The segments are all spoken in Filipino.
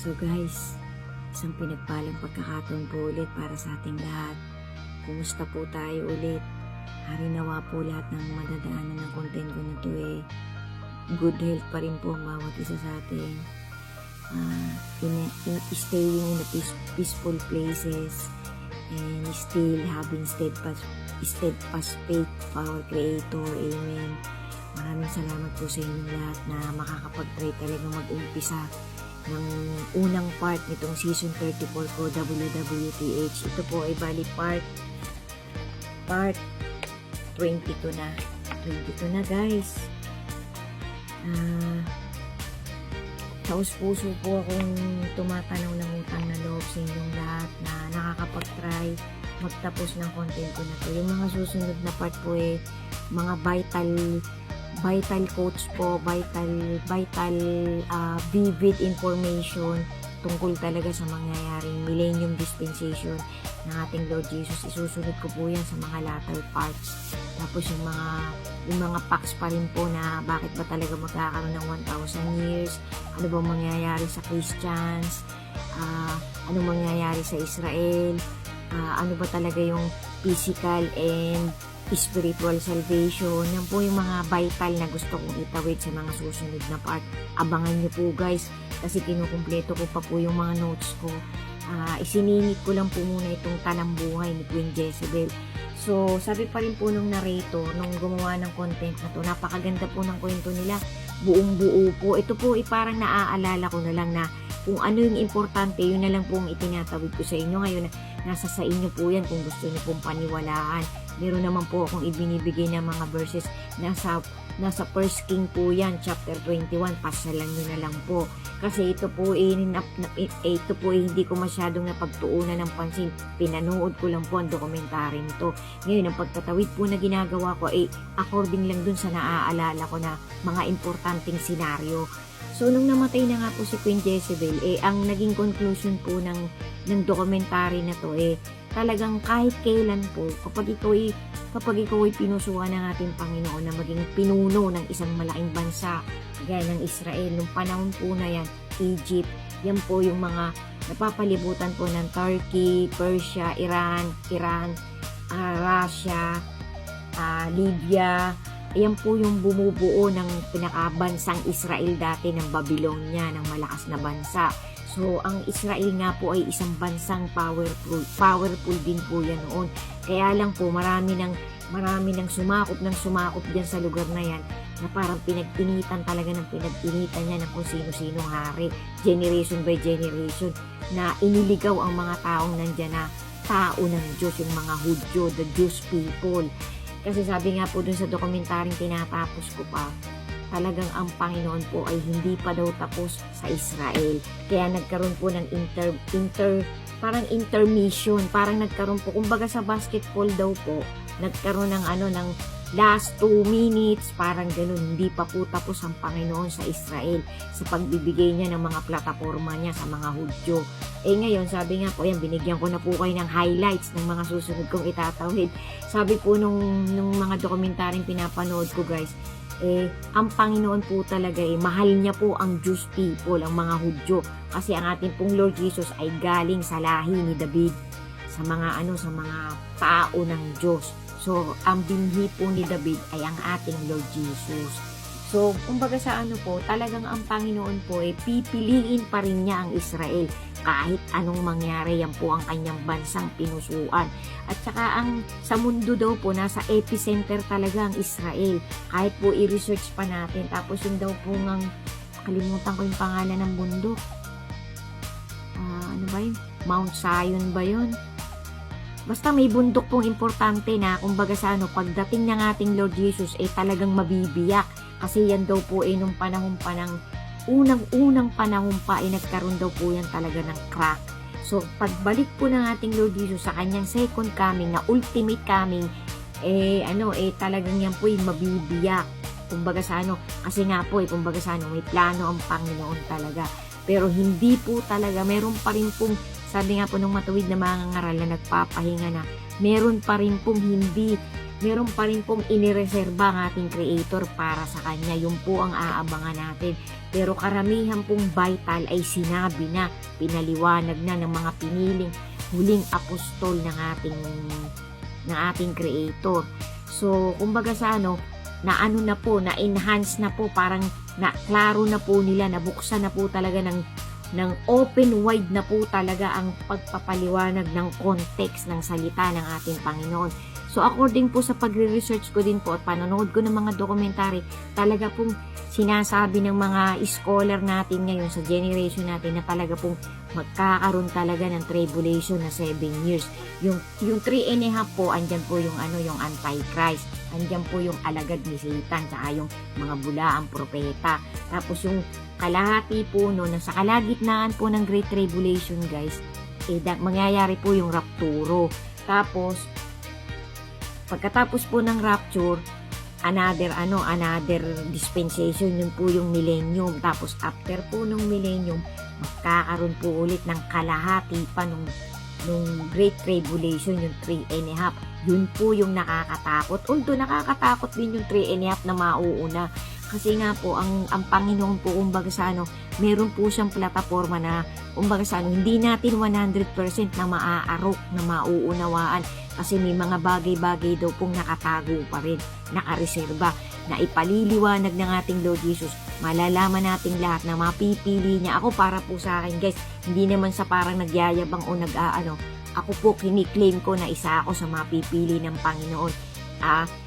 So guys, isang pinagpalang pagkakataon po ulit para sa ating lahat. Kumusta po tayo ulit? Harinawa po lahat ng madadaanan ng content ko na to good health pa rin po ang bawat isa sa atin. Staying in the peaceful places and still having steadfast faith of our Creator. Amen. Maraming salamat po sa inyong lahat na makakapag-try talaga mag-umpisa ng unang part nitong season 34 ko, WWTH. Ito po ay bali part 22 na. 22 na guys. Taos-puso po akong tumatanaw ng utang na loob sa inyong lahat na nakakapag-try magtapos ng content ko na to. Yung mga susunod na part po mga vital quotes po, vital vivid information tungkol talaga sa mangyayaring millennium dispensation ng ating Lord Jesus. Isusunod ko po yan sa mga latter parts. Tapos yung mga facts pa rin po na bakit ba talaga magkakaroon ng 1,000 years, ano ba mangyayari sa Christians, ano mangyayari sa Israel, ano ba talaga yung physical and spiritual salvation. Yan po yung mga vital na gusto kong itawid sa mga susunod na part. Abangan nyo po guys, kasi kinukumpleto ko pa po yung mga notes ko. Isiningit ko lang po muna itong talambuhay ni Queen Jezebel. So, sabi pa rin po nung narrator, nung gumawa ng content na to, napakaganda po ng kwento nila. Buong buo po. Ito po parang naaalala ko na lang na kung ano yung importante, yun na lang po ang itinatawid ko sa inyo. Ngayon, nasa sa inyo po yan kung gusto nyo pong paniwalaan. Meron naman po akong ibinibigay ng mga verses. Nasa 1 King po yan, chapter 21. Pasyalan nyo na lang po. Kasi ito po hindi ko masyadong napagtuunan ng pansin. Pinanood ko lang po ang dokumentary nito. Ngayon, ang pagtatawid po na ginagawa ko according lang dun sa naaalala ko na mga importanteng senaryo. So, nung namatay na nga po si Queen Jezebel, ang naging conclusion po ng dokumentary na to, talagang kahit kailan po, kapag ikaw ay pinusuan ng ating Panginoon na maging pinuno ng isang malaking bansa, gaya ng Israel, nung panahon po na yan, Egypt, yan po yung mga napapalibutan po ng Turkey, Persia, Iran, Russia, Libya. Ayan po yung bumubuo ng pinakabansang Israel dati ng Babylonia, ng malakas na bansa. So, ang Israel nga po ay isang bansang powerful din po yan noon. Kaya lang po, marami nang sumakop dyan sa lugar na yan na parang pinagpinitan talaga ng pinagpinitan niya ng kung sino-sinong hari, generation by generation, na iniligaw ang mga taong nandyan na tao ng Diyos, yung mga Hudyo, the Jewish people. Kasi sabi nga po dun sa dokumentaryong tinatapos ko pa, talagang ang Panginoon po ay hindi pa daw tapos sa Israel. Kaya nagkaroon po ng parang intermission, parang nagkaroon po, kumbaga sa basketball daw po, nagkaroon ng last 2 minutes, parang ganun, hindi pa po tapos ang Panginoon sa Israel sa pagbibigay niya ng mga plataforma niya sa mga Hudyo. Ngayon, sabi nga po, binigyan ko na po kayo ng highlights ng mga susunod kong itatawid. Sabi po nung mga dokumentaryong pinapanood ko guys, ang Panginoon po talaga mahal niya po ang Jewish people, ang mga Hudyo, kasi ang ating pong Lord Jesus ay galing sa lahi ni David, sa mga tao ng Diyos. So, ang binhi po ni David ay ang ating Lord Jesus. So, kumbaga sa talagang ang Panginoon po pipiliin pa rin niya ang Israel kahit anong mangyari. Yan po ang kanyang bansang pinusuan. At saka sa mundo daw po, nasa epicenter talaga ang Israel. Kahit po i-research pa natin. Tapos yung daw po kalimutan ko yung pangalan ng bundok. Ano ba yun? Mount Zion ba yun? Basta may bundok pong importante na kumbaga sa pagdating ng ating Lord Jesus talagang mabibiyak. Kasi yan daw po nung panahon pa ng unang panahon pa nagkaroon daw po yan talaga ng crack. So pagbalik po ng ating Lord Jesus sa kanyang second coming, na ultimate coming, talagang yan po mabibiyak. Kumbaga sa kasi nga po kumbaga sa may plano ang Panginoon talaga. Pero hindi po talaga, meron pa rin pong, sabi nga po nung matuwid na mga ngaral na nagpapahinga na, meron pa rin pong hindi meron pa rin pong inireserba ang ating creator para sa kanya. Yun po ang aabangan natin. Pero karamihan pong vital ay sinabi na, pinaliwanag na ng mga piniling huling apostol ng ating creator. So, kumbaga sa na-enhance na po, parang klaro na po nila, nabuksan na po talaga ng open wide na po talaga ang pagpapaliwanag ng context ng salita ng ating Panginoon. So, according po sa pagre-research ko din po at panonood ko ng mga dokumentary, talaga pong sinasabi ng mga scholar natin ngayon sa generation natin na talaga pong magkakaroon talaga ng tribulation na 7 years. Yung 3.5 po, andyan po yung yung Antichrist. Andyan po yung alagad ni Satan, tsaka yung mga bulaang propeta. Tapos yung kalahati po nasa kalagitnaan po ng Great Tribulation, guys, mangyayari po yung rapturo. Tapos, pagkatapos po ng rapture, another dispensation, yun po yung millennium. Tapos after po nung millennium, magkakaroon po ulit ng kalahati pa nung Great Tribulation, yung 3.5. Yun po yung nakakatakot. Although nakakatakot din yung 3.5 na mauuna. Kasi nga po, ang Panginoon po, kumbaga sa meron po siyang plataforma na, kumbaga sa hindi natin 100% na maaarok, na mauunawaan. Kasi may mga bagay-bagay daw pong nakatago pa rin, nakareserba, na ipaliliwanag ng ating Lord Jesus. Malalaman nating lahat na mapipili niya. Ako, para po sa akin, guys, hindi naman sa parang nagyayabang o ako po kiniklaim ko na isa ako sa mapipili ng Panginoon.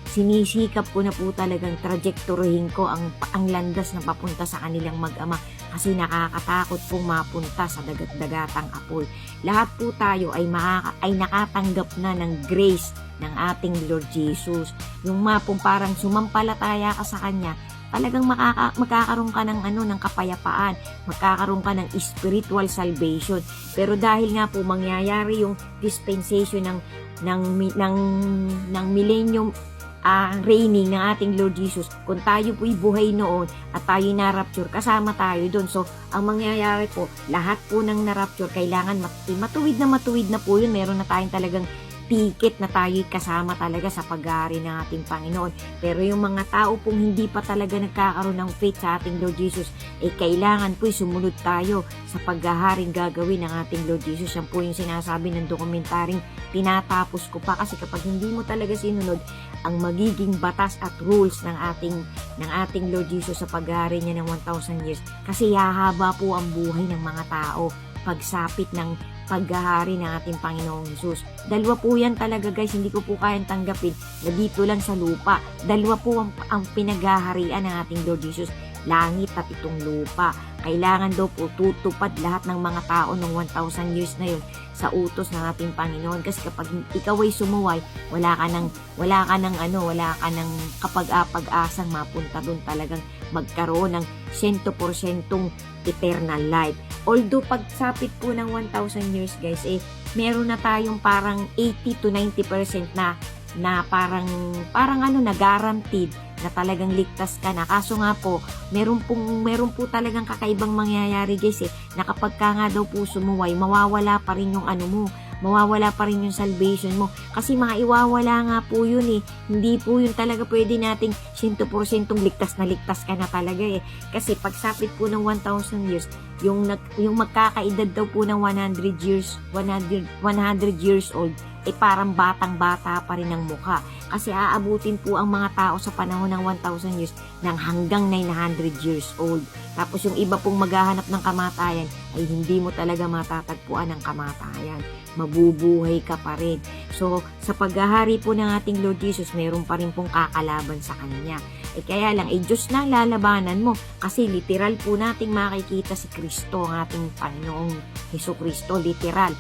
Sinisikap ko na po talagang trajektoryahin ko ang landas na papunta sa kanilang mag-ama, kasi nakakatakot pong mapunta sa dagat-dagatang apoy. Lahat po tayo ay nakatanggap na ng grace ng ating Lord Jesus. Yung parang sumampalataya ka sa Kanya, talagang magkakaroon ka ng kapayapaan, magkakaroon ka ng spiritual salvation. Pero dahil nga po mangyayari yung dispensation ng millennium reigning ng ating Lord Jesus, kung tayo po'y buhay noon at tayo na-rapture, kasama tayo doon. So, ang mangyayari po, lahat po ng na-rapture, kailangan matuwid na po yun. Meron na tayong talagang ticket na tayo'y kasama talaga sa paghahari ng ating Panginoon. Pero yung mga tao pong hindi pa talaga nagkakaroon ng faith sa ating Lord Jesus, kailangan po'y sumunod tayo sa paghaharing gagawin ng ating Lord Jesus. Yan po yung sinasabi ng dokumentaring tinatapos ko pa, kasi kapag hindi mo talaga sinunod ang magiging batas at rules ng ating Lord Jesus sa paghahari niya ng 1,000 years, kasi hahaba po ang buhay ng mga tao pagsapit ng paghahari ng ating Panginoong Jesus. Dalawa po yan talaga, guys, hindi ko po kayang tanggapin na dito lang sa lupa. Dalawa po ang pinaghaharian ng ating Lord Jesus, langit at itong lupa. Kailangan daw po tutupad lahat ng mga tao ng 1,000 years na yun sa utos ng ating Panginoon. Kasi kapag ikaw ay sumuway, wala ka ng kapag-asang mapunta doon, talagang magkaroon ng 100% eternal life. Although pagsapit po ng 1,000 years, guys, meron na tayong parang 80 to 90% na parang na guaranteed na talagang ligtas ka na. Kaso nga po, meron po talagang kakaibang mangyayari, guys, na kapag ka nga daw po sumuway, mawawala pa rin yung mawawala pa rin yung salvation mo. Kasi maiwawala nga po yun Hindi po yun talaga pwede nating 100% ligtas na ligtas ka na talaga Kasi pagsapit po ng 1,000 years, yung magkakaedad daw po ng 100 years old, parang batang-bata pa rin ang mukha. Kasi aabutin po ang mga tao sa panahon ng 1,000 years ng hanggang 900 years old. Tapos yung iba pong maghahanap ng kamatayan ay hindi mo talaga matatagpuan ang kamatayan. Mabubuhay ka pa rin. So, sa paghahari po ng ating Lord Jesus, meron pa rin pong kakalaban sa Kanya. Kaya lang, Diyos na lalabanan mo. Kasi literal po nating makikita si Kristo, ang ating Panginoong Hesus Kristo. Literal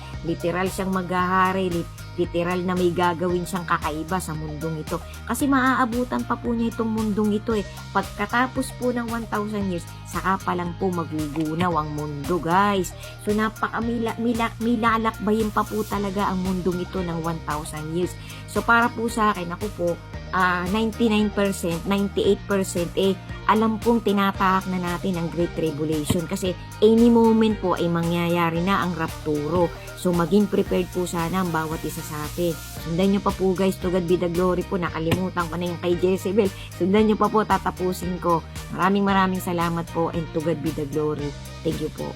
siyang maghahari. Literal na may gagawin siyang kakaiba sa mundong ito. Kasi maaabutan pa po niya itong mundong ito Pagkatapos po ng 1,000 years, saka pa lang po magugunaw ang mundo, guys. So milalakbayin pa po talaga ang mundong ito ng 1,000 years. So para po sa akin, ako po, 99%, 98%, alam pong tinatahak na natin ang Great Tribulation kasi any moment po ay mangyayari na ang rapturo. So, maging prepared po sana ang bawat isa sa atin. Sundan nyo pa po guys, to God be the glory po. Nakalimutan ko na yung kay Jezebel. Sundan nyo pa po, tatapusin ko. Maraming salamat po and to God be the glory. Thank you po.